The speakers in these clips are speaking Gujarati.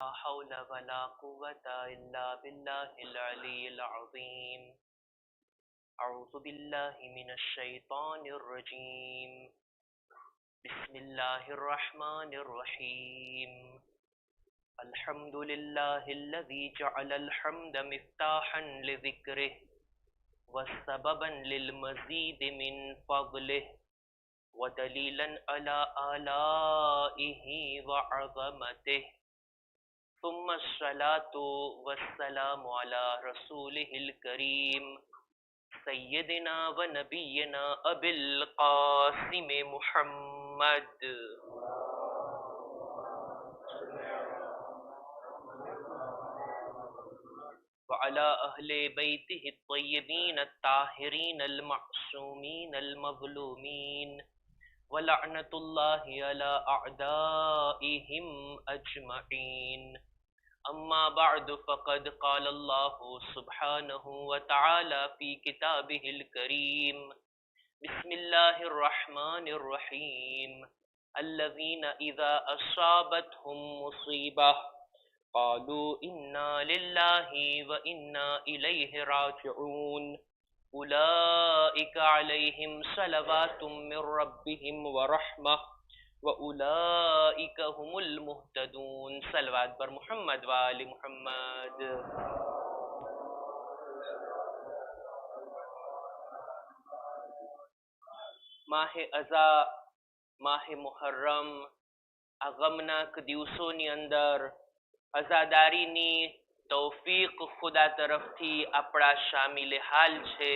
لا حول ولا قوة إلا بالله العلي العظيم. أعوذ بالله من الشيطان الرجيم. بسم الله الرحمن الرحيم. الحمد لله الذي جعل الحمد مفتاحا لذكره وسببا للمزيد من فضله ودليلا على آلائه وعظمته. ثم الصلاة والسلام على رسوله الكريم سيدنا ونبينا أبي القاسم محمد وعلى أهل بيته الطيبين الطاهرين المعصومين المظلومين ولعنة الله على أعدائهم أجمعين. أما بعد فقد قال الله سبحانه وتعالى في كتابه الكريم بسم الله الرحمن الرحيم. الذين إذا أصابتهم مصيبة قالوا إنا لله وإنا إليه راجعون أولئك عليهم صلوات من ربهم ورحمة وأولئك هم المهتدون. صلوات بر محمد وآل محمد. માહ અઝા માહ મુહર્રમ આ ગમનાક દિવસોની અંદર અઝાદારીની તૌફીક ખુદા તરફથી આપણા શામિલ હાલ છે,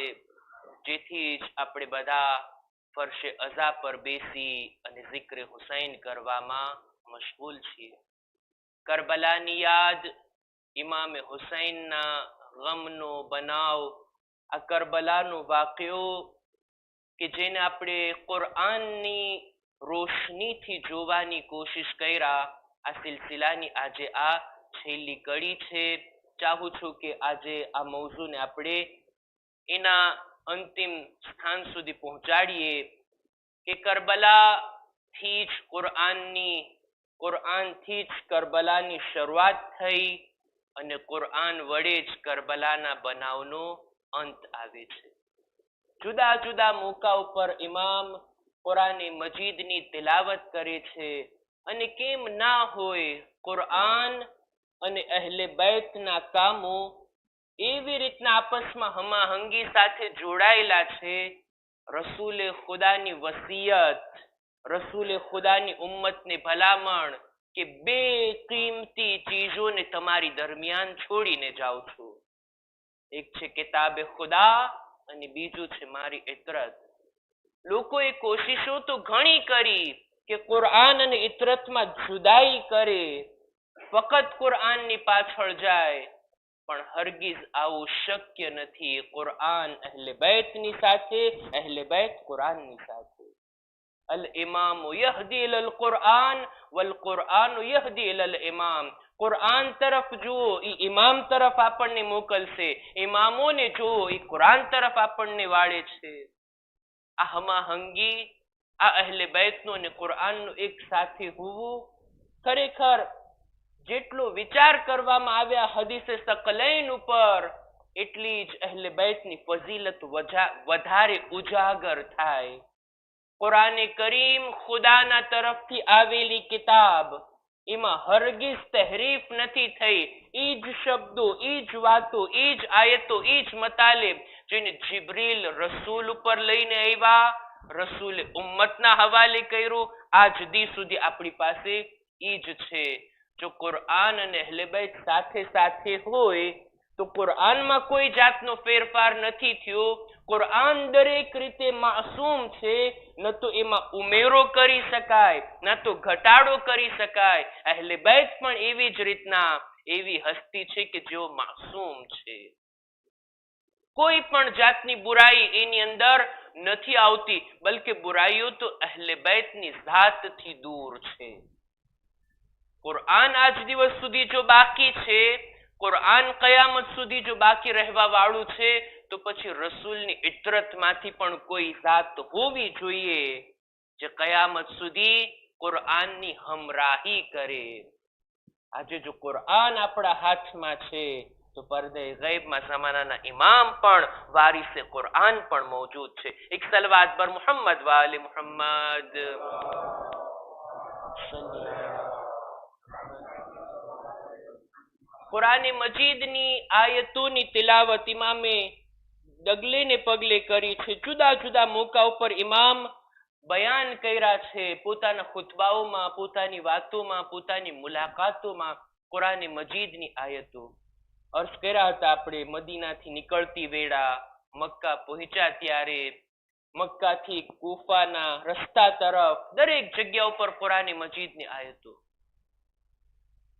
જેથી જ આપણે બધા ફરશે અઝા પર બેસી અને ઝિક્ર હુસૈન કરવામાં મશગુલ છીએ. કરબલાની યાદ, ઇમામે હુસૈનના ગમનો બનાવ, આ કરબલાનો વાક્યો કે જેને આપણે કુરઆનની રોશનીથી જોવાની કોશિશ કર્યા, આ સિલસિલાની આજે આ છેલ્લી કડી છે. ચાહું છું કે આજે આ મૌઝુને આપણે એના અંતિમ સ્થાન સુધી પહોંચાડીએ કે કરબલાથી જ કુરઆનથી જ કરબલાની શરૂઆત થઈ અને કુરઆન વડે જ કરબલાના બનાવનો અંત આવે છે. જુદા જુદા મોકા ઉપર ઇમામ કુરાને મજીદની તિલાવત કરે છે અને કેમ ના હોય, કુરઆન અને અહેલે બેતના કામો એવી રીતના આપસમાં હમાહંગી સાથે જોડાયેલા છે. રસૂલે ખુદાની વસિયત, રસૂલે ખુદાની ઉમ્મતને ભલામણ કે બે કિંમતી ચીજોને તમારી દરમિયાન છોડીને જાઉં છું. એક છે કિતાબે ખુદા અને બીજું છે મારી ઇતરત. લોકોએ કોશિશો તો ઘણી કરી કે કુરઆન અને ઇતરતમાં જુદાઈ કરે, ફકત કુરઆનની પાછળ જાય, પણ હરગીઝ આવું શક્ય નથી. કુરઆન અહેલે બેતની સાથે, અહેલે બેત કુરઆનની સાથે. અલ ઇમામુ યહદી ઇલલ કુરઆન વલ કુરઆન યહદી ઇલલ ઇમામ. કુરઆન તરફ જુઓ, એ ઇમામ તરફ આપણને મોકલશે. ઇમામોને જુઓ, એ કુરઆન તરફ આપણને વાળે છે. આ હમાહંગી, આ અહેલે બેતનું અને કુરઆનનું એક સાથે હોવું, ખરેખર જેટલો વિચાર કરવામાં આવ્યા હદીસે સકલૈન ઉપર, એટલી જ અહેલે બેતની ફઝીલત વધારે ઉજાગર થાય. કુરાને કરીમ ખુદાના તરફથી આવેલી કિતાબ, એમાં હરગીઝ તહરીફ નથી થઈ. એ જ શબ્દો, એ જ વાતો, એ જ આયતો, એ જ મતાલિબ જેને જિબ્રીલ રસૂલ ઉપર લઈને આવ્યા, રસૂલે ઉમ્મતના હવાલે કર્યું, આજ દી સુધી આપણી પાસે એ જ છે. જો કુરઆન અને અહેલે બેત સાથે સાથે હોય તો કુરઆનમાં કોઈ જાતનો ફેરફાર નથી થયો. કુરઆન દરેક રીતે માસૂમ છે, ન તો એમાં ઉમેરો કરી શકાય, ન તો ઘટાડો કરી શકાય. અહેલે બેત પણ એવી જ રીતના એવી હસ્તી છે કે જેઓ માસૂમ છે. કોઈ પણ જાતની બુરાઈ એની અંદર નથી આવતી, બલકે બુરાઈઓ તો અહેલે બેતની ઝાતથી દૂર છે. કુરઆન આજ દિવસ સુધી જો બાકી છે, કુરઆન કયામત સુધી જો બાકી રહેવા વાળું છે, તો પછી રસૂલની ઇતરતમાંથી પણ કોઈ ઝાત હોવી જોઈએ જે કયામત સુધી કુરઆનની હમરાહી કરે. આજે જો કુરઆન આપણા હાથમાં છે તો પડદે ગૈબમાં ઝમાનાના ઇમામ પણ વારિસે કુરઆન પણ મોજૂદ છે. એક સલવાત પર મુહમ્મદ વાલે મુહમ્મદ. કુરાન મજીદની આયતોની તિલાવત ઇમામે ડગલે ને પગલે કરી છે. જુદા જુદા મોકા ઉપર ઇમામ બયાન કર્યા છે. પોતાના ખુતબાઓમાં, પોતાની વાતોમાં, પોતાની મુલાકાતોમાં કુરાન મજીદની આયતો અર્થ કર્યા હતા. આપણે મદીનાથી નીકળતી વેળા, મક્કા પહોંચ્યા ત્યારે, મક્કાથી કુફાના રસ્તા તરફ દરેક જગ્યા ઉપર કુરાન મજીદની આયતો.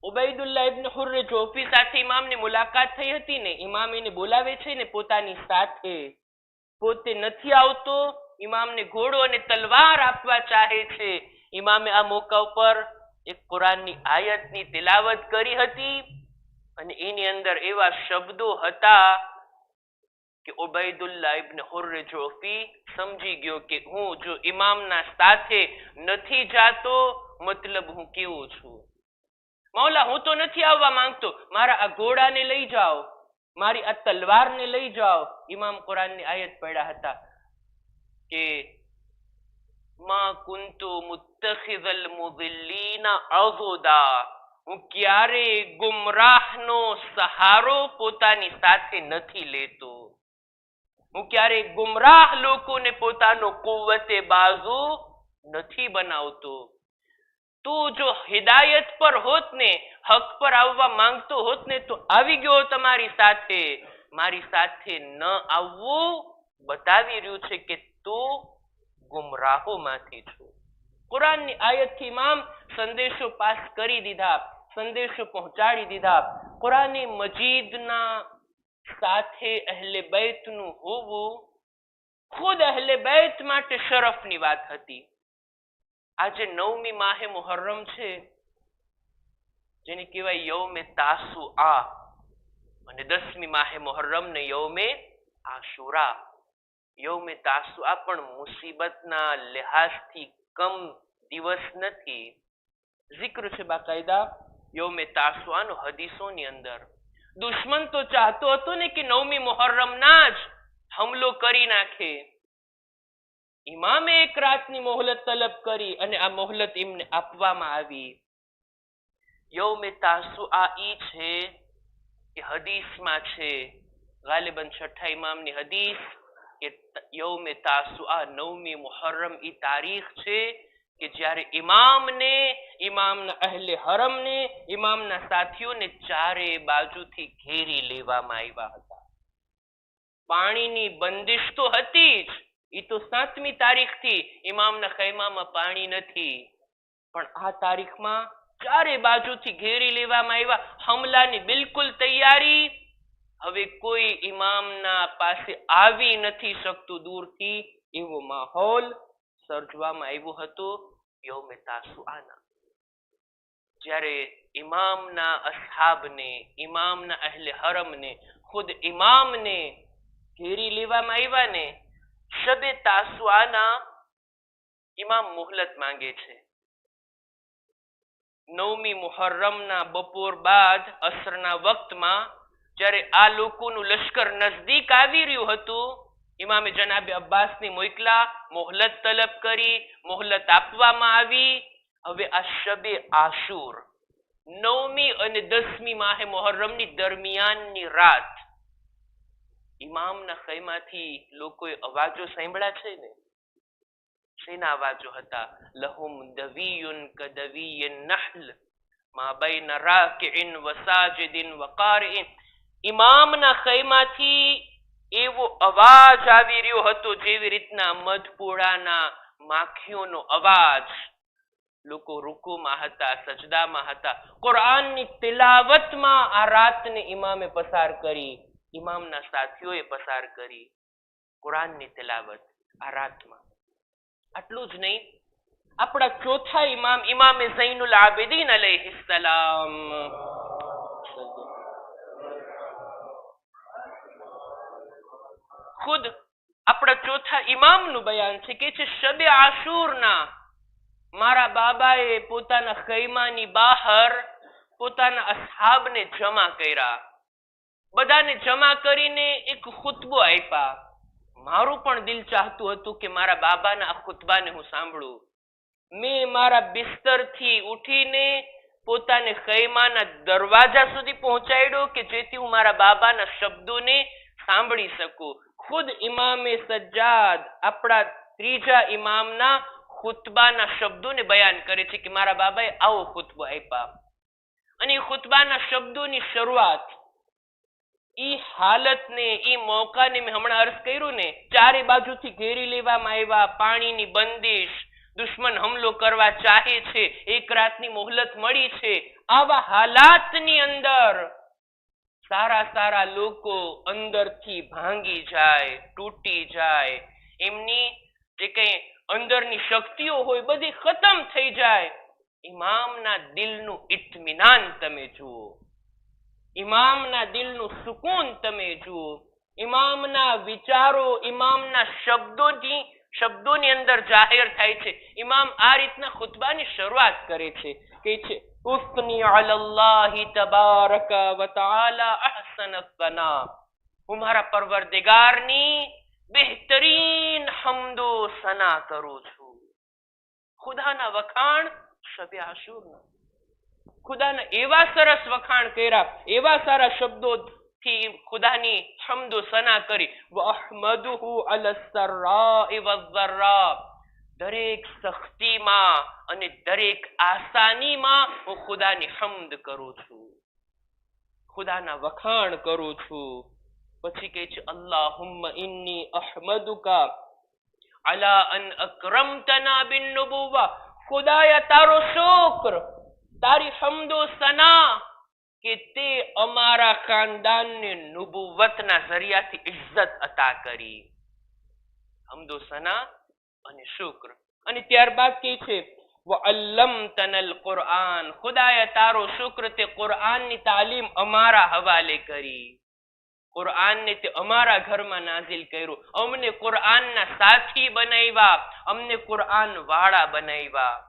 ઉબૈદુલ્લાહ ઇબ્ન હુર્ર જોફી સાથે ઇમામની મુલાકાત થઈ હતી ને, ઇમામ એને બોલાવે છે ને પોતાની સાથે, પોતે નથી આવતો, ઇમામને ઘોડો અને તલવાર આપવા ચાહે છે. ઇમામે આ મોકા ઉપર એક કુરાનની આયતની તિલાવત કરી હતી અને એની અંદર એવા શબ્દો હતા કે ઉબૈદુલ્લાહ ઇબ્ન હુર્ર જોફી સમજી ગયો કે હું જો ઇમામના સાથે નથી જાતો, મતલબ હું કેવો છું. મૌલા, હું તો નથી આવવા માંગતો, મારા આ ઘોડાને લઈ જાઓ, મારી આ તલવારને લઈ જાઓ. ઇમામ કુરાનની આયત પડ્યા હતા કે મા કુંતુ મુત્તખિઝલ મુદિલ્લીના અઝુદા, હું ક્યારે ગુમરાહનો સહારો પોતાની સાથે નથી લેતો, હું ક્યારે ગુમરાહ લોકોને પોતાનો કુવ્વતે બાજુ નથી બનાવતો. તું જો હિદાયત પર હોત ને, હક પર આવવા માંગતો હોત ને તો આવી ગયો તમારી સાથે. મારી સાથે ન આવવું બતાવી રહ્યું છે કે તું ગુમરાહોમાંથી છું. કુરાનની આયતથી ઇમામ સંદેશો પાસ કરી દીધા, સંદેશો પહોંચાડી દીધા. કુરાન મજીદના સાથે અહેલે બૈતનું હોવું ખુદ અહેલે બૈત માટે શરફની વાત હતી. આજે 9મી માહે મુહર્રમ છે, જેને કહેવાય યૌમે તાસુઆ, અને 10મી માહે મુહર્રમ ને યૌમે આશુરા. યૌમે તાસુઆ પણ મુસીબતના લિહાઝથી કમ દિવસ નથી. zikr છે બાકાયદા યૌમે તાસુઆનો હદીસોની અંદર. દુશ્મન તો ચાહતો હતો ને કે 9મી મુહર્રમના જ હમલો કરી નાખે. ઇમામે એક રાતની મોહલત તલબ કરી અને આ મોહલત એમને આપવામાં આવી. યૌમે તાસુઆ ઈ છે કે હદીસમાં છે, ગાલિબન છઠ્ઠા ઇમામની હદીસ, કે યૌમે તાસુઆ 9મી મુહર્રમ ઈ તારીખ છે કે જ્યારે ઇમામને, ઇમામના અહેલે હરમને, ઇમામના સાથીઓને ચારે બાજુથી ઘેરી લેવામાં આવ્યા હતા. પાણીની બંદિશ તો હતી જ, એ તો 7મી તારીખથી ઇમામના ખૈમામાં પાણી નથી, પણ આ તારીખમાં ચારે બાજુથી ઘેરી લેવામાં આવ્યા. હમલાની બિલકુલ તૈયારી. હવે કોઈ ઇમામના પાસે આવી નથી શકતું દૂરથી, એવો માહોલ સર્જવામાં આવ્યો હતો યૌમે તાસુઆના. જ્યારે ઇમામના અસ્હાબને, ઇમામના અહેલે હરમને, ખુદ ઇમામને ઘેરી લેવામાં આવ્યા ને, શબે તાસુઆના ઇમામ મોહલત માંગે છે. 9મી મુહર્રમના બપોર બાદ અસરના વક્તમાં જ્યારે આ લોકોનું લશ્કર નજદીક આવી રહ્યું હતું, ઇમામે જનાબે અબ્બાસને મોકલા, મોહલત તલબ કરી, મોહલત આપવામાં આવી. હવે આ શબે આશુર 9મી અને 10મી માહે મુહર્રમની દરમિયાનની રાત, ઇમામના ખૈમાથી લોકોએ અવાજો સાંભળ્યા છે ને. શેના અવાજો હતા? લહુમ દવીયુન કદવીયન નહલ મા બૈન રાકિઇન વ સાજિદિન વ કારિઇન. ઇમામના ખૈમાથી એવો અવાજ આવી રહ્યો હતો જેવી રીતના મધપોળાના માખીઓનો અવાજ. લોકો રૂકુમાં હતા, સજદામાં હતા. કુરઆનની તિલાવતમાં આ રાતને ઇમામે પસાર કરી, ઇમામના સાથીઓએ પસાર કરી. કુરઆનની તિલાવત આ રાતમાં. આટલું જ નહીં, આપણા ચોથા ઇમામ, ઇમામે ઝૈનુલ આબિદીન અલૈહિસ્સલામ, ખુદ આપણા ચોથા ઇમામનું બયાન છે કે છે શબે આશુરના મારા બાબાએ પોતાના ખૈમાની બહાર પોતાના અસહાબને જમા કર્યા, બધાને જમા કરીને એક ખુતબો આપ્યા. મારું પણ દિલ ચાહતું હતું કે મારા બાબાના આ ખુતબાને હું સાંભળું. મેં મારા બિસ્તરથી ઉઠીને પોતાને ખૈમાના દરવાજા સુધી પહોંચાડ્યો કે જેથી હું મારા બાબાના શબ્દોને સાંભળી શકું. ખુદ ઇમામે સજ્જાદ આપણા ત્રીજા ઇમામના ખુતબાના શબ્દોને બયાન કરે છે કે મારા બાબાએ આવો ખુતબો આપ્યા. અને એ ખુતબાના શબ્દોની શરૂઆત ઈ હાલતને, ઈ મોકાને મેં હમણાં અર્થ કર્યું ને, ચારે બાજુથી ઘેરી લેવામાં આવ્યા, પાણીની બંદિશ, દુશ્મન હુમલો કરવા ચાહે છે, એક રાતની મોહલત મળી છે. આવા હાલાતની અંદર સારા લોકો અંદરથી ભાંગી જાય, તૂટી જાય, એમની જે કઈ અંદરની શક્તિઓ હોય બધી ખતમ થઈ જાય. ઇમામના દિલનું ઇત્મીનાન તમે જુઓ, ઇમામના દિલનું સુકૂન તમે જુઓ, ઇમામના વિચારો, ઇમામના શબ્દોની અંદર જાહેર થાય છે. ઇમામ આ રીતના ખુતબાની શરૂઆત કરે છે, કહે છે ઉસ્ની અલલ્લાહી તબારકા વ તઆલા અહસન સના. હું મારા પરવરદિગારની બહેતરીન હમદો સના કરું છું. ખુદાના વખાણ શબે આશુરના, ખુદાના એવા સરસ વખાણ કર્યા, એવા સારા શબ્દોથી ખુદાની હમદો સના કરી. વઅહમદુહુ અલા સર્રાኢ વઝ્ઝર્રા. દરેક સખ્તીમાં અને દરેક આસાનીમાં હું ખુદાની હમદ કરું છું, ખુદાના વખાણ કરું છું. પછી કહે છે અલ્લાહુમ્મા ઇન્ની અહમદુકા અલા અન અકરમતના બિન્નુબુવ્વા. ખુદાયા તારો શુક્ર, તારી હમદો સના કે તે અમારા ખાનદાનને નુબુવતના જરિયાથી ઇજ્જત અતા કરી. હમદો સના અને શુક્ર. અને ત્યારબાદ કહે છે વઅલ્લમતનલ કુરઆન. ખુદાયા તારો શુક્ર તે કુરઆનની તાલીમ અમારા હવાલે કરી, કુરઆનને તે અમારા ઘરમાં નાઝિલ કર્યું, અમને કુરઆનના સાથી બનાવ્યા, અમને કુરઆન વાળા બનાવ્યા.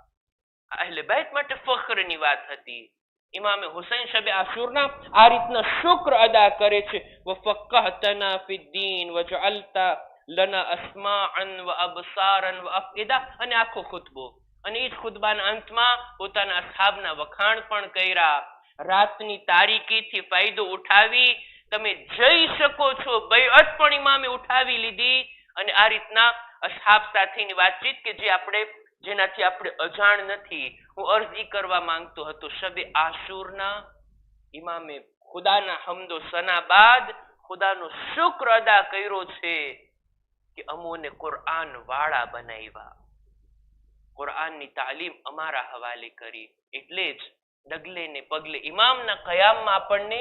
અહલે બેત માટે ફખ્રની વાત હતી. ઇમામે હુસૈન શબે આશુરના આ રીતના શુક્ર અદા કરે છે. વફક્કહતના ફિદ્દીન વજઅલતા લના અસ્માઅન વ અબસારન વ અફઇદા. અને આખો ખુતબો, અને એ જ ખુતબાના અંતમાં પોતાના અસહાબના વખાણ પણ કર્યા. રાતની તારીકીથી ફાયદો ઉઠાવી તમે જઈ શકો છો. બૈઅત પણ ઇમામે ઉઠાવી લીધી. અને આ રીતના અસહાબ સાથેની વાતચીત કે જેનાથી આપણે અજાણ નથી. હું અર્જ કરવા માંગતો હતો, શબે આશુરના ઇમામે ખુદાના હમદો સના બાદ ખુદાનો શુક્ર અદા કર્યો છે કે અમોને કુરઆન વાળા બનાવ્યા, કુરઆનની તાલીમ અમારા હવાલે કરી. એટલે જ ડગલે ને પગલે ઇમામના કયામમાં આપણને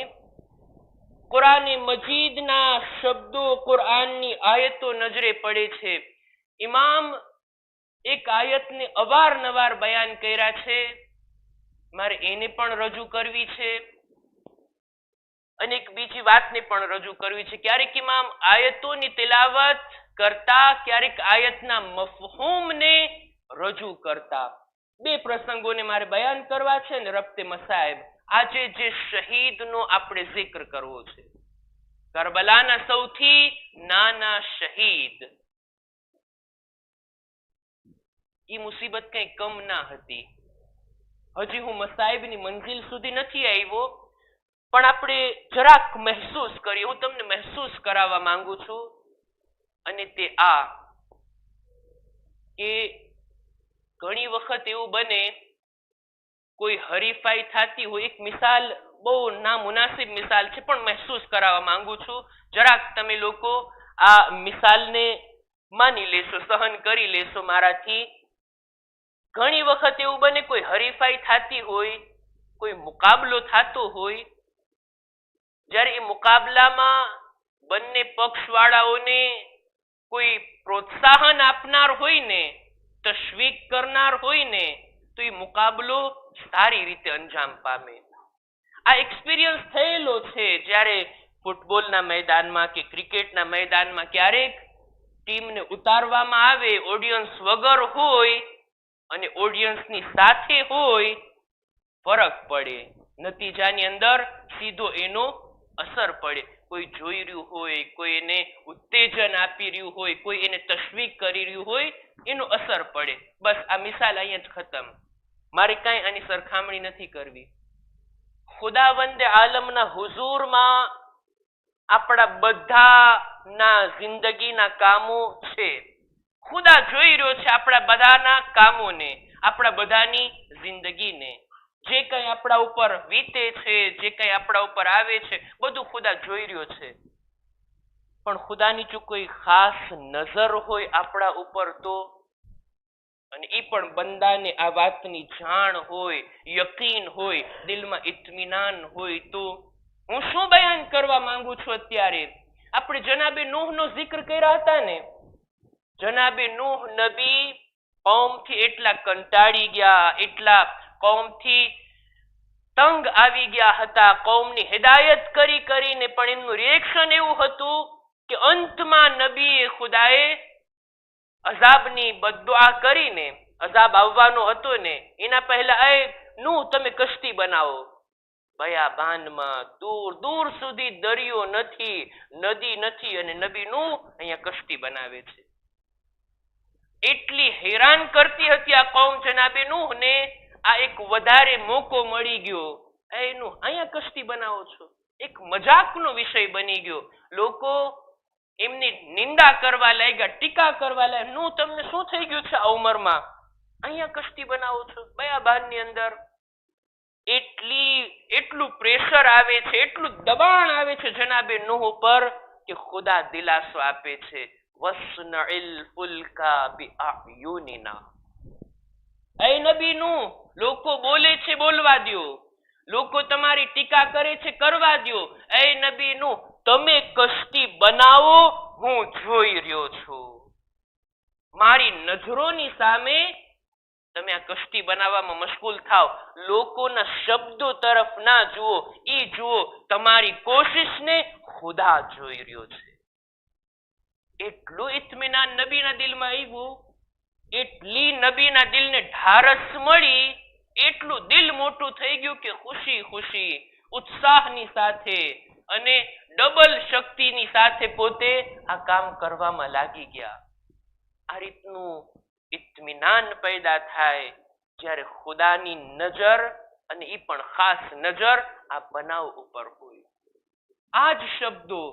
કુરાને મજીદના શબ્દો, કુરઆનની આયતો નજરે પડે છે. ઇમામ એક આયતને અવારનવાર બયાન કર્યા છે, મારે એને પણ રજૂ કરવી છે અને એક બીજી વાતને પણ રજૂ કરવી છે. ક્યારેક ઇમામ આયતોની તિલાવત કરતા, ક્યારેક આયતના મફહૂમને રજૂ કરતા. બે પ્રસંગોને મારે બયાન કરવા છે ને રબ્તે મસાઇબ. આજે જે શહીદનો આપણે જિક્ર કરવો છે, કરબલાના સૌથી નાના શહીદ, ઈ મુસીબત કઈ કમ ના હતી. હજી હું મસાઇબની મંજિલ સુધી નથી આવ્યો, પણ આપણે જરાક મહેસૂસ કરીએ. હું તમને મહેસૂસ કરાવવા માંગુ છું. અને તે આ કે ઘણી વખત એવું બને, કોઈ હરીફાઈ થતી હોય. એક મિસાલ, બહુ નામુનાસિબ મિસાલ છે, પણ મહેસૂસ કરાવવા માંગુ છું. જરાક તમે લોકો આ મિસાલને માની લેશો, સહન કરી લેશો મારાથી. ઘણી વખત એવું બને, કોઈ હરીફાઈ થતી હોય, કોઈ મુકાબલો થતો હોય, જ્યારે એ મુકાબલામાં બંને પક્ષવાળાઓને કોઈ પ્રોત્સાહન આપનાર હોય ને, તશવીક કરનાર હોય ને, તો એ મુકાબલો સારી રીતે અંજામ પામે. આ એક્સપિરિયન્સ થયેલો છે. જ્યારે ફૂટબોલના મેદાનમાં કે ક્રિકેટના મેદાનમાં ક્યારેક ટીમને ઉતારવામાં આવે, ઓડિયન્સ વગર હોય અને ઓડિયન્સની સાથે હોય, ફરક પડે. નતીજાની અંદર સીધો એનો અસર પડે. કોઈ જોઈ રહ્યું હોય, કોઈ એને ઉત્તેજન આપી રહ્યું હોય, કોઈ એને તશવીક કરી રહ્યું હોય, એનો અસર પડે. બસ આ મિસાલ અહીંયા જ ખતમ. મારે કાંઈ આની સરખામણી નથી કરવી. ખુદાવંદે આલમના હુઝુરમાં આપણા બધાના જિંદગીના કામો છે. ખુદા જોઈ રહ્યો છે આપણા બધાના કામોને, આપણા બધાની જિંદગીને. જે કંઈ આપણા ઉપર વીતે છે, જે કંઈ આપણા ઉપર આવે છે, બધું ખુદા જોઈ રહ્યો છે. પણ ખુદાની જો કોઈ ખાસ નજર હોય આપણા ઉપર તો, અને એ પણ બંદાને આ વાતની જાણ હોય, યકીન હોય, દિલમાં ઇત્મીનાન હોય તો હું શું બયાન કરવા માંગુ છું અત્યારે? આપણે જનાબે નૂહનો જિક્ર કર્યા હતા ને. જનાબે નૂહ નબી કૌમથી એટલા કંટાળી ગયા, એટલા કૌમથી તંગ આવી ગયા હતા, કૌમની હિદાયત કરી કરીને પણ એમનું રિએક્શન એવું હતું કે અંતમાં નબીએ ખુદાએ અઝાબની બદ્દુઆ કરીને, અઝાબ આવવાનો હતો ને એના પહેલા, એ નૂહ તમે કશ્તી બનાવો. બયાબાનમાં દૂર દૂર સુધી દરિયો નથી, નદી નથી, અને નબી નૂહ અહીંયા કશ્તી બનાવે છે. એટલી હેરાન કરતી હતી આ કૌમ જનાબે નૂહ ને, આ એક વધારે મોકો મળી ગયો. એ નૂહ અહીંયા કશ્તી બનાવો છો, એક મજાકનો વિષય બની ગયો. લોકો એમની નિંદા કરવા લાગ્યા, ટીકા કરવા લાગ્યા. નૂહ તમને શું થઈ ગયું છે આ ઉંમરમાં? અહીંયા કશ્તી બનાવો છો બયાબાનની અંદર. એટલું પ્રેશર આવે છે, એટલું દબાણ આવે છે જનાબે નૂહ ઉપર કે ખુદા દિલાસો આપે છે, વસ્નઇલ ફુલ્કા બિઅયુનિના. એ નબી નૂહ, લોકો બોલે છે બોલવા દ્યો, લોકો તમારી ટીકા કરે છે કરવા દ્યો. એ નબી નૂહ, તમે કશ્તી બનાવો, હું જોઈ રહ્યો છું. મારી નજરોની સામે તમે આ કશ્તી બનાવવામાં મશગુલ થાવ. લોકોના શબ્દો તરફ ના જુઓ, ઈ જુઓ તમારી કોશિશને ખુદા જોઈ રહ્યો છે. એટલું ઇત્મીનાન નબીના દિલમાં આવ્યું, એટલી નબીના દિલને ઢારસ મળી, એટલું દિલ મોટું થઈ ગયું કે ખુશી ખુશી, ઉત્સાહની સાથે અને ડબલ શક્તિની સાથે પોતે આ કામ કરવામાં લાગી ગયા. આ રીતનું ઇત્મીનાન પેદા થાય જ્યારે ખુદાની નજર, અને એ પણ ખાસ નજર આ બનાવ ઉપર હોય. આ જ શબ્દો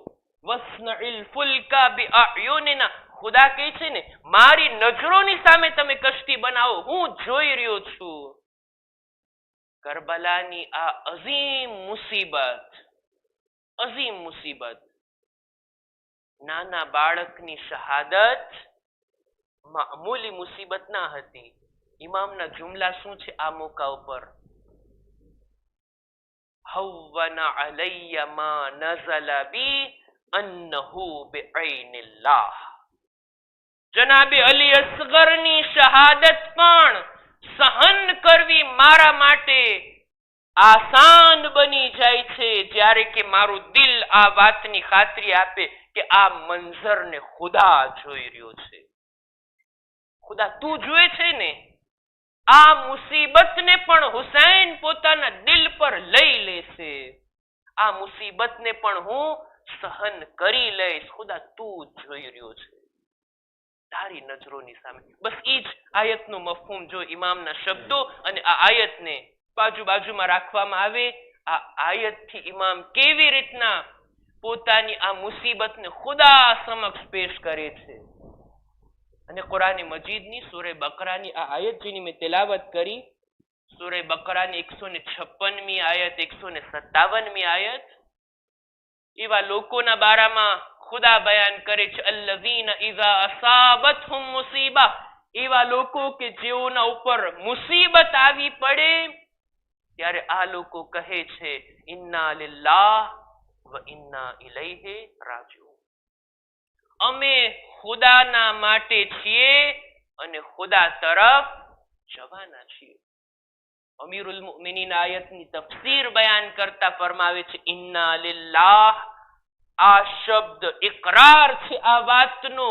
વસ્નઇલ ફુલ્કા બિઅયુનિના, ખુદા કહે છે ને, મારી નજરોની સામે તમે કશ્તી બનાવો, હું જોઈ રહ્યો છું. કરબલાની આ અઝીમ મુસીબત, નાના બાળકની શહાદત મામૂલી મુસીબત ના હતી. ઇમામના જુમલા શું છે આ મોકા ઉપર? હવ્વના અલૈયા મા નઝલા બી અન્નહુ બિઐનિલ્લાહ. જનાબે અલી અસગરની શહાદત પણ સહન કરવી મારા માટે આસાન બની જાય છે જ્યારે કે મારું દિલ આ વાતની ખાતરી આપે કે આ મંઝરને ખુદા જોઈ રહ્યો છે. ખુદા તું જોએ છે ને? આ મુસીબતને પણ હુસૈન પોતાના દિલ પર લઈ લેશે. આ મુસીબતને પણ હું સહન કરી લઈશ. ખુદા તું જોઈ રહ્યો છે તારી નજરોની સામે. બસ ઈ જ આયતનો મફહૂમ. જો ઇમામના શબ્દો અને આ આયતને બાજુમાં રાખવામાં આવે, આ આયતથી ઇમામ કેવી રીતના પોતાની આ મુસીબતને ખુદા સમક્ષ પેશ કરે છે. અને કુરાન મજીદની સૂરે બકરાની આ આયત જેની મેં તેલાવત કરી, સૂરે બકરાની 156મી આયત, 157મી આયત, એવા લોકોના બારામાં ખુદા બયાન કરે છે, અલ્લઝીના ઇઝા અસાબતહુમ મુસીબા, એવા લોકો કે જેઓના ઉપર મુસીબત આવી પડે ત્યારે આ લોકો કહે છે, ઇન્ના લિલ્લાહ વ ઇન્ના ઇલૈહિ રાજીઉન. અમે ખુદાના માટે છીએ અને ખુદા તરફ જવાના છીએ. અમીરુલ મુમિનીન આયતની તફસીર બયાન કરતા ફરમાવે છે, ઇન્ના લિલ્લાહ, આ શબ્દ ઇકરાર છે આ વાતનો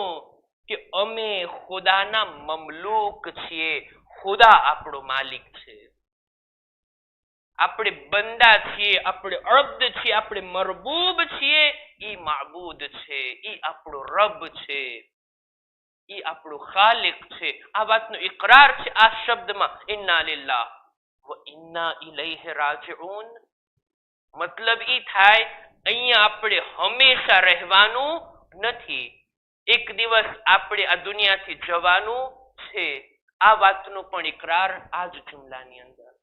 કે અમે ખુદાના મમલૂક છીએ, ખુદા આપણો માલિક છે. આપણે બંદા છીએ, આપણે અબ્દ છીએ, આપણે મરબૂબ છીએ, ઈ માબૂદ છે, ઈ આપણો રબ છે, ઈ આપણો ખાલિક છે. આ વાતનો ઇકરાર છે આ શબ્દમાં, ઇન્ના લિલ્લાહ વ ઇન્ના ઇલૈહિ રાજીઉન. મતલબ ઈ થાય અહીંયા આપણે હંમેશા રહેવાનું નથી, એક દિવસ આપણે આ દુનિયાથી જવાનું છે. આ વાતનો પણ ઇકરાર આ જ જુમલાની અંદર.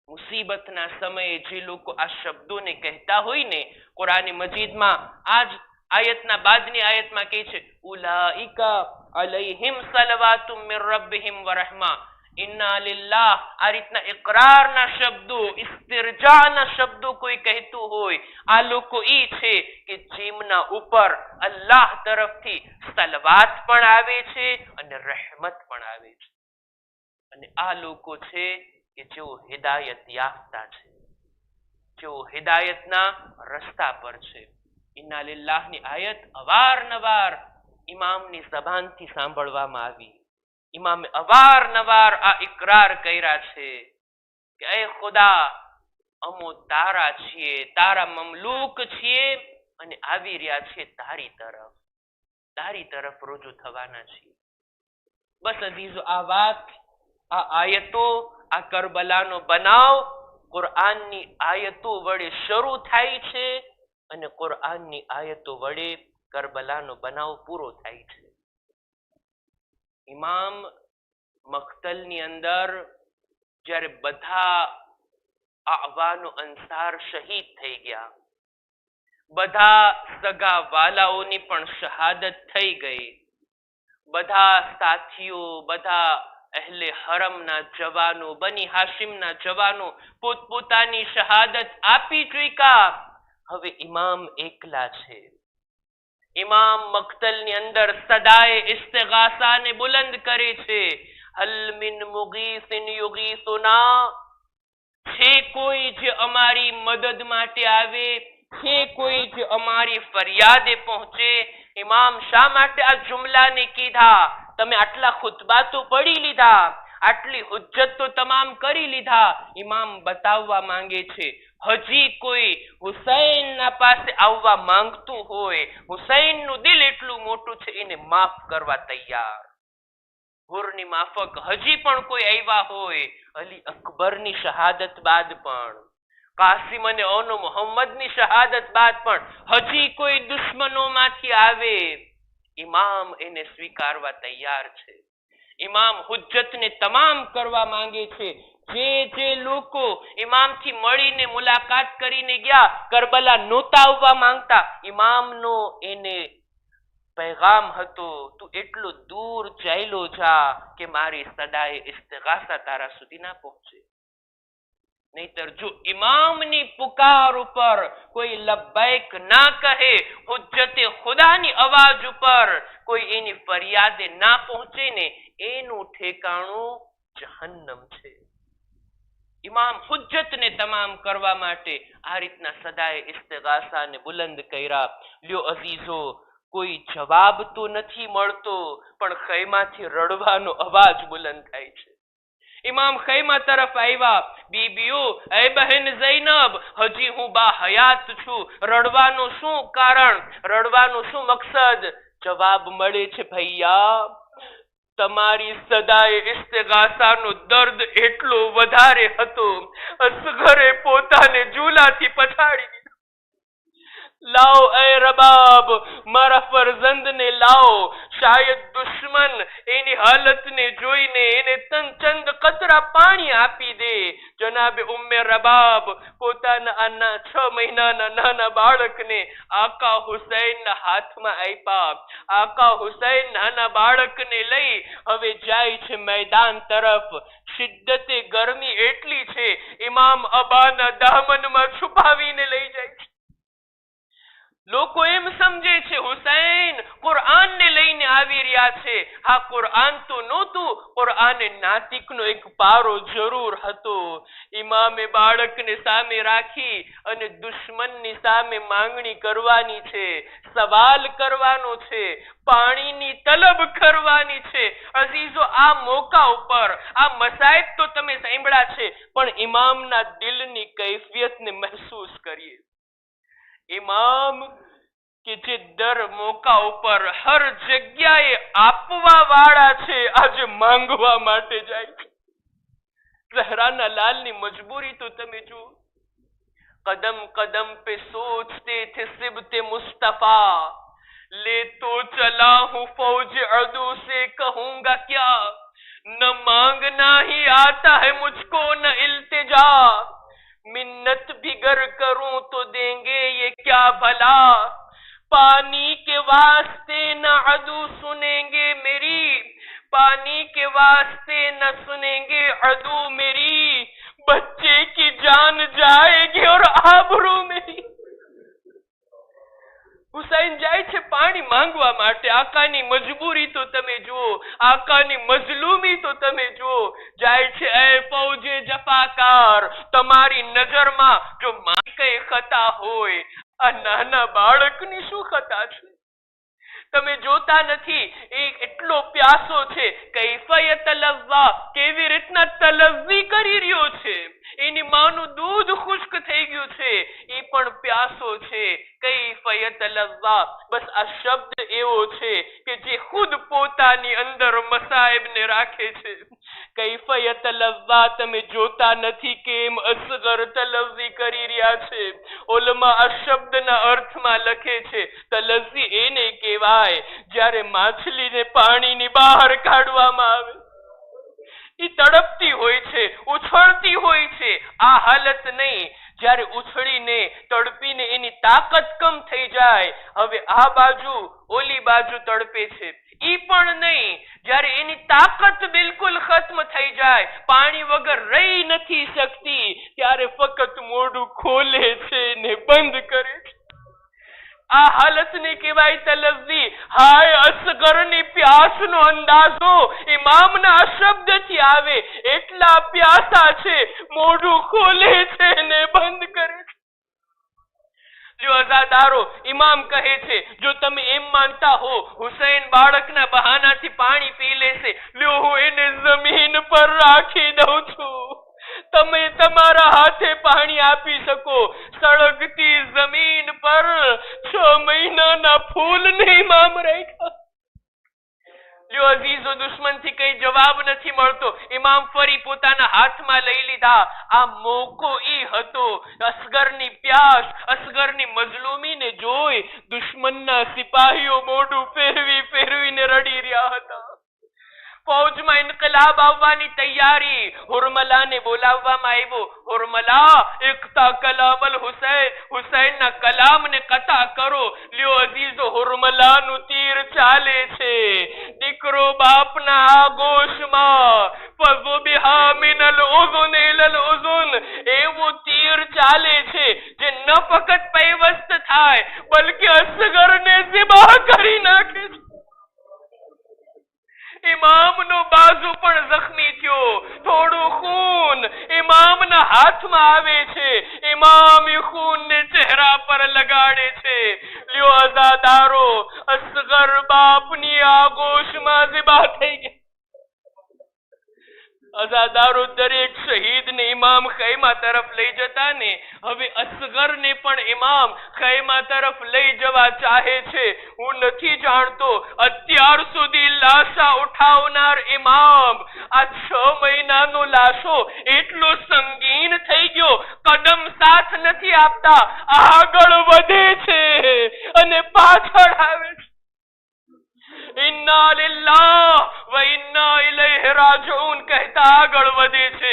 મુસીબતના સમયે જે લોકો આ શબ્દોને કહેતા હોય ને, કુરાન મજીદમાં આ જ આયતના બાદની આયતમાં કહે છે, ઉલાઈકા અલૈહિમ સલવાતુમ મિન રબ્બિહિમ વ રહમા. ઇન્ના લિલ્લાહ. આ રીતના ઇકરારના શબ્દો, ઇસ્તિરજાના શબ્દો કોઈ કહેતું હોય, આ લોકો ઈ છે કે જેમના ઉપર અલ્લાહ તરફથી સલવાત પણ આવે છે અને રહેમત પણ આવે છે. અને આ લોકો છે કે જેઓ હિદાયત યાફતા છે, જેઓ હિદાયતના રસ્તા પર છે. ઇન્ના લિલ્લાહની આયત અવારનવાર ઇમામની જબાનથી સાંભળવામાં આવી. ઇમામે અવારનવાર આ ઇકરાર કર્યા છે કે એ ખુદા, અમો તારા છીએ, તારા મમલૂક છીએ અને આવી રહ્યા છીએ તારી તરફ રુજુ થવાના છીએ. બસ અઝીઝો, આ વાત, આ આયતો, આ કરબલાનો બનાવ કુરઆનની આયતો વડે શરૂ થાય છે અને કુરઆનની આયતો વડે કરબલાનો બનાવ પૂરો થાય છે. ઇમામ મક્તલની અંદર જ્યારે બધા આવાનો અંસાર શહીદ થઈ ગયા, બધા સગા વાલાઓની પણ શહાદત થઈ ગઈ, બધા સાથીઓ, બધા અહેલે હરમના જવાનો, બની હાશિમના જવાનો પોતપોતાની શહાદત આપી ચૂક્યા. હવે ઇમામ એકલા છે. ઇમામ મક્તલની અંદર સદાએ ઇસ્તિગાસાને બુલંદ કરે છે. હલ મિન મુગીસિન યુગીસુના. છે કોઈ જે અમારી મદદ માટે આવે, છે કોઈ જે અમારી ફરિયાદે પહોંચે. ઇમામ શા માટે આ જુમલાને કીધા? તમે આટલા ખુતબા તો પઢી લીધા, આટલી હુજ્જત તો તમામ કરી લીધા. ઇમામ બતાવવા માંગે છે હજી કોઈ હુસૈનના પાસે આવવા માંગતું હોય, હુસૈનનું દિલ એટલું મોટું છે, એને માફ કરવા તૈયાર. હુરની માફક હજી પણ કોઈ આવ્યા હોય, અલી અકબરની શહાદત બાદ પણ, કાસિમ અને ઓનો મોહમ્મદની શહાદત બાદ પણ હજી કોઈ દુશ્મનોમાંથી આવે, ઇમામ એને સ્વીકારવા તૈયાર છે. ઇમામ હુજ્જતને તમામ કરવા માંગે છે. જે લોકો ઇમામથી મળીને મુલાકાત કરીને ગયા, કરબલા નહોતા આવવા માંગતા, ઇમામનો એને પૈગામ હતો, તું એટલો દૂર ચાલ્યો જા કે મારી સદાએ ઇસ્તિગાસા તારા સુધી ના પહોંચે. નહીતર જો ઇમામની પુકાર ઉપર કોઈ લબ્બૈક ના કહે, હુજ્જતે ખુદાની અવાજ ઉપર કોઈ એની ફરિયાદે ના પહોંચે ને, એનું ઠેકાણું જહન્નમ છે. ઇમામ હુજ્જતને તમામ કરવા માટે આ રીતના સદાએ ઇસ્તિગાસાને બુલંદ કર્યા. લ્યો અઝીઝો, કોઈ જવાબ તો નથી મળતો, પણ ખૈમાથી રડવાનો અવાજ બુલંદ થાય છે. ઇમામ ખૈમા તરફ આવ્યા. બીબીઓ, એ બહેન ઝૈનબ, હજી હું બા હયાત છું, રડવાનું શું કારણ, રડવાનું શું મકસદ? જવાબ મળે છે, ભૈયા, તમારી સદાએ ઇસ્તિગાસાનો દર્દ એટલો વધારે હતો, અસગરે પોતાને ઝૂલાથી પછાડી દીધો. લાવો એ રબાબ, મારા ફરજંદને લાવો. શાયદ દુશ્મન એની હાલતને જોઈને એને ચંદ કતરા પાણી આપી દે. જનાબે ઉમ્મે રબાબ પોતાના આના 6 મહિનાના નાના બાળકને આકા હુસૈનના હાથમાં આપ્યા. આકા હુસૈન નાના બાળકને લઈ હવે જાય છે મેદાન તરફ. શિદ્દતે ગરમી એટલી છે, ઇમામ અબાના દામનમાં છુપાવીને લઈ જાય છે. લોકો એમ સમજે છે હુસૈન કુરઆનને લઈને આવી રહ્યા છે. આ કુરઆન તો નહોતું, કુરઆને નાતિકનો એક પારો જરૂર હતો. ઇમામે બાળકને સામે રાખી અને દુશ્મનની સામે માંગણી કરવાની છે, સવાલ કરવાનો છે, પાણીની તલબ કરવાની છે. અઝીઝો, આ મોકા ઉપર આ મસાઇબ તો તમે સાંભળ્યા છે, પણ ઇમામના દિલની કૈફિયતને મહેસૂસ કરીએ. ઇમામ કે જે દર મોકા ઉપર હર જગ્યાએ આપવા વાળા છે, આજે માંગવા માટે જાય છે. ઝહરાના લાલની મજબૂરી તો તમે જુઓ. કદમ કદમ पे सोचते थे सिबते मुस्तफा, ले तो चला हूँ फौज अदू से कहूंगा क्या, न मांगना ही आता है मुझको न इल्तिजा, मिन्नत भी गर करूं तो देंगे ये क्या भला, पानी के वास्ते न अदू सुनेंगे मेरी, पानी के वास्ते न सुनेंगे अदू मेरी, बच्चे की जान जाएगी और आबरू मेरी. હુસૈન જાય છે પાણી માંગવા માટે. આકાની મજબૂરી તો તમે જુઓ, આકાની મઝલૂમી તો તમે જુઓ. જાય છે, એ ફૌજે જફાકાર, તમારી નજરમાં જો મારી કઈ ખતા હોય, આ નાના બાળકની શું ખતા છે? તમે જોતા નથી એ એટલો પ્યાસો છે. કૈફા યતલવ્વા, કેવી રીતના તલવ્વી કરી રહ્યો છે. એની માનું દૂધ ખુશ્ક થઈ ગયું છે, એ પણ પ્યાસો છે. કૈફા યતલવ્વા, બસ આ શબ્દ એવો છે કે જે ખુદ પોતાની અંદર મસાઇબને રાખે છે. કૈફા યતલવ્વા, તમે જોતા નથી કેમ અસગર તલવ્વી કરી રહ્યા છે. ઉલમા આ શબ્દના અર્થમાં લખે છે, તલવ્વી એને કહેવાય જ્યારે માછલીને પાણીની બહાર કાઢવામાં આવે, એ તડપતી હોય છે, ઉછળતી હોય છે. આ હાલત નહીં જ્યારે ઉછળીને તડપીને એની તાકાત કમ થઈ જાય, હવે આ બાજુ ઓલી બાજુ તડપે છે. ઈ પણ નહીં જ્યારે એની તાકાત બિલકુલ ખત્મ થઈ જાય, પાણી વગર રહી નથી શકતી, ત્યારે ફક્ત મોઢું ખોલે છે ને બંધ કરે છે. આ હાલતને કહેવાય તલવ્વી. હાય અસગરની પ્યાસનો અંદાજો ઇમામના શબ્દથી આવે. એટલા પ્યાસા છે, મોઢું ખોલે છે ને બંધ કરે છે. જો અઝાદારો, ઇમામ કહે છે, જો તમે એમ માનતા હો હુસૈન બાળકના બહાનાથી પાણી પી લેશે, લ્યો હું એને જમીન પર રાખી દઉં છું, તમે તમારા હાથે પાણી આપી શકો. સળગતી જમીન પર 6 મહિનાના ફૂલને ઇમામ રાખ્યા. લ્યો અઝીઝો, દુશ્મનથી કઈ જવાબ નથી મળતો. ઇમામ ફરી પોતાના હાથમાં લઈ લીધા. આ મોકો ઈ હતો. અસગરની પ્યાસ, અસગરની મઝલૂમીને જોઈ દુશ્મનના સિપાહીઓ મોઢું ફેરવીને રડી રહ્યા હતા. ફૌજમાં ઇન્કલાબ આવવાની તૈયારી. હુરમલાને બોલાવવામાં આવ્યો. હુરમલા, ઇક્તા કલામલ હુસૈન, હુસૈનના કલામને કતા કરો. લ્યો અઝીઝો, હુરમલાનું તીર ચાલે છે. દીકરો બાપના આગોશમાં, ફઝુબિહા મિનલ ઉઝુન ઇલલ ઉઝુન, એવું તીર ચાલે છે જે ન ફકત પૈવસ્ત થાય બલકે અસગરને ઝિબા કરી નાખે છે. ઇમામનો બાજુ પણ જખમી થયો. થોડું ખૂન ઇમામના હાથમાં આવે છે. ઇમામ એ ખૂનને ચહેરા પર લગાડે છે. લ્યો અઝાદારો, અસગર બાપની આગોશમાં ઝિબા થઈ ગયા. અઝાદારો, દરેક શહીદને ઇમામ ખૈમા તરફ લઈ જતા ને, હવે અસગરને પણ ઇમામ ખૈમા તરફ લઈ જવા ચાહે છે. હું નથી જાણતો અત્યાર સુધી લાશા ઉઠાવનાર ઇમામ આ 6 મહિનાનો લાશો એટલો સંગીન થઈ ગયો, કદમ સાથ નથી આપતા, આગળ વધે છે અને પાછળ આવે છે. ઇન્ના લિલ્લાહ વ ઇન્ના ઇલૈહિ રાજીઉન કહેતા આગળ વધે છે.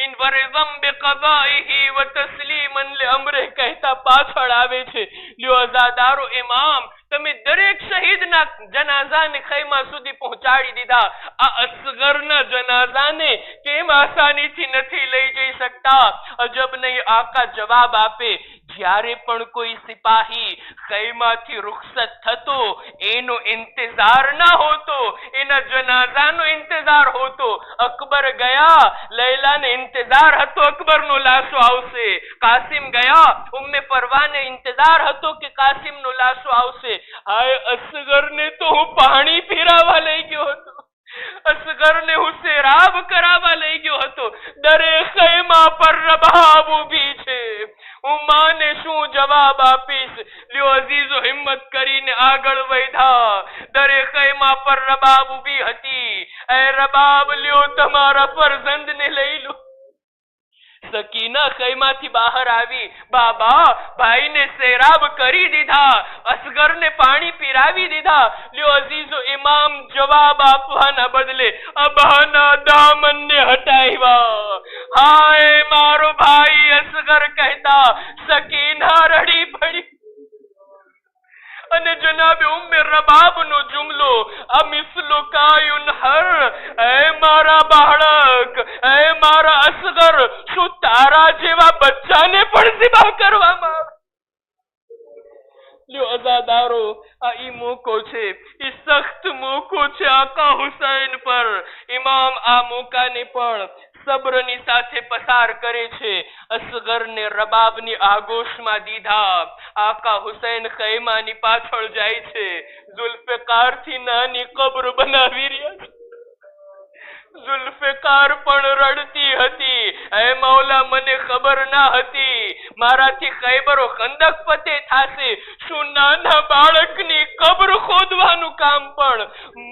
ઇન વરઝમ બિકદાઇહી વ તસ્લીમન લિઅમરિહ કહેતા પાછળ આવે છે. લ્યો અઝાદારો, ઇમામ તમે દરેક શહીદના જનાઝાને ખૈમા સુધી પહોંચાડી દીધા. આ અસગરના જનાઝાને કેમ આસાનીથી નથી લઈ જઈ શકતા? અજબ નહીં, આકા જવાબ આપે, જ્યારે પણ કોઈ સિપાહી ખૈમાથી રૂખસત થતો એનો ઇંતજાર ના હોતો, એના જનાઝાનો ઇંતજાર હોતો. અકબર ગયા, લૈલાને ઇંતજાર હતો અકબરનો લાશો આવશે. કાસિમ ગયા, ઉમ્મે પરવાને ઇંતજાર હતો કે કાસિમનો લાશો આવશે. હાય અસગરને તો હું પાણી પીરાવા લઈ ગયો હતો, અસગરને હું સેરાબ કરાવવા લઈ ગયો હતો. દરેક ખૈમા પર રબાબ ઊભી છે, હું માને શું જવાબ આપીશ? લ્યો અઝીઝો હિંમત કરીને આગળ વધ્યા. દરેક ખૈમા પર રબાબ ઊભી હતી. એ રબાબ લ્યો તમારા ફરજંદને લઈ લો. સકીના ખૈમાથી બહાર આવી. બાબા, ભાઈને સેરાબ કરી દીધા, અસગરને પાણી પીરાવી દીધા. લ્યો અઝીઝો, ઇમામ જવાબ આપવાના બદલે અબાના દામનને હટાવ્યા. હાય મારો ભાઈ અસગર કહેતા સકીના રડી પડી. અને જનાબે ઉમ્મે રબાબનો જુમલો, આ મિસલો કાયુનહર, એ મારા બાળક, એ મારા અસગર, શું તારા જેવા બચ્ચાને પણ ઝિબા કરવામાં આવે? લ્યો અઝાદારો, આ ઈ મોકો છે, ઈ સખ્ત મોકો છે આકા હુસૈન પર. ઇમામ આ મોકાને પણ સબ્રની સાથે પસાર કરે છે. અસગરને રબાબની આગોશમાં દીધા. આકા હુસૈન ખૈમાની પાછળ જાય છે. ઝુલ્ફિકારથી નાની કબ્ર બનાવી રહ્યા છે. ઝુલ્ફિકાર પણ રડતી હતી. એ મૌલા, મને ખબર ના હતી મારાથી ખૈબરો ખંદક ફતેહ થશે. શું નાના બાળકની કબ્ર ખોદવાનું કામ પણ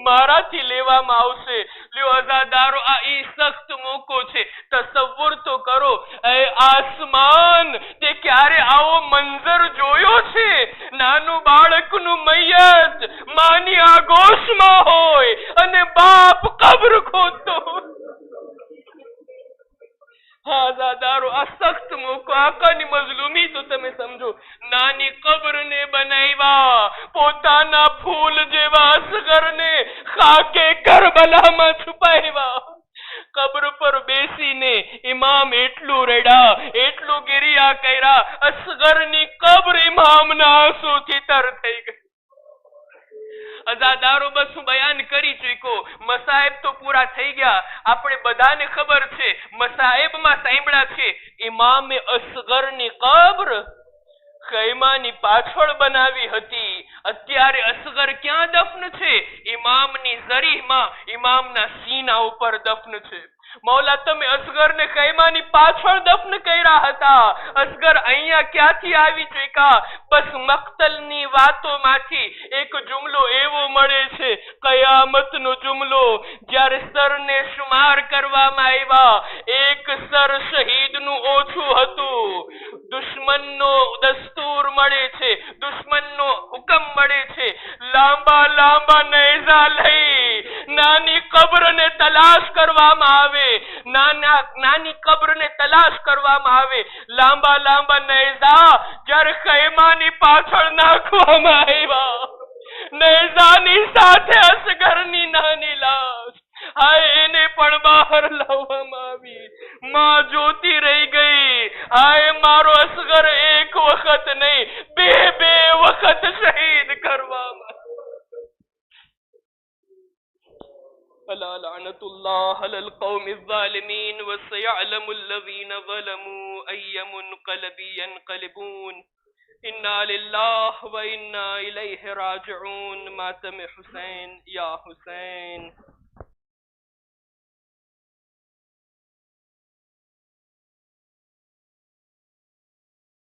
મારાથી લેવામાં આવશે? લ્યો અઝાદારો, આ ઈ સખ્ત મોકો છે. તસવ્વુર તો કરો, એ આસમાન, તે ક્યારે આવો મંઝર જોયો છે? નાનું બાળકનું મૈયત માની આગોશમાં હોય અને બાપ કબ્ર ખોદતો. આઝાદારો, આ સખ્ત મોકો, આકાની મઝલુમી તો તમે સમજો. નાની કબ્રને બનાવ્યા, પોતાના ફૂલ જેવા અસગરને ખાકે કરબલામાં છુપાવ્યા. કબ્ર પર બેસીને ઇમામ એટલું રડ્યા, એટલું ગિરિયા કર્યા, અસગરની કબ્ર ઇમામના આંસુથી તર થઈ ગઈ. અઝાદારો, બસ હું બયાન કરી ચૂક્યો. મસાહેબ તો પૂરા થઈ ગયા, આપણે બધાને ખબર છે. મસાહેબમાં સાંભળ્યા છે, ઇમામે અસગરની કબ્ર ખૈમાની પાછળ બનાવી હતી. અત્યારે અસગર ક્યાં દફન છે? ઇમામની ઝરીહમાં, ઇમામના સીના ઉપર દફન છે. મૌલા, તમે અસગરને ખૈમાની પાછળ દફન કર્યા હતા, અસગર અહીંયા ક્યાંથી આવી ચૂક્યા? બસ મક્તલની વાતોમાંથી એક જુમલો એવો મળે છે, કયામતનો જુમલો, જ્યારે સરને શુમાર કરવામાં આવ્યા, એક સર શહીદનું ઓછું હતું. દુશ્મનનો દસ્તુર મળે છે, દુશ્મનનો હુકમ મળે છે, લાંબા લાંબા નેઝા લઈ નાની કબ્રને તલાશ કરવામાં આવે. નાની કબ્રને તલાશ કરવામાં આવે. લાંબા લાંબા નેઝા જ્યારે ખૈમાની પાછળ નાખવામાં આવ્યા, નેઝાની સાથે અસગરની નાની લાશ, હાય એને પણ બહાર લાવવામાં આવી. માં જોતી રહી ગઈ. હાય મારો અસગર એક વખત નહીં, બે વખત શહીદ કરવામાં. ألا لعنة الله على القوم الظالمين وسيعلم الذين ظلموا أي منقلب ينقلبون. إنا لله وإنا إليه راجعون. ماتم حسين يا حسين.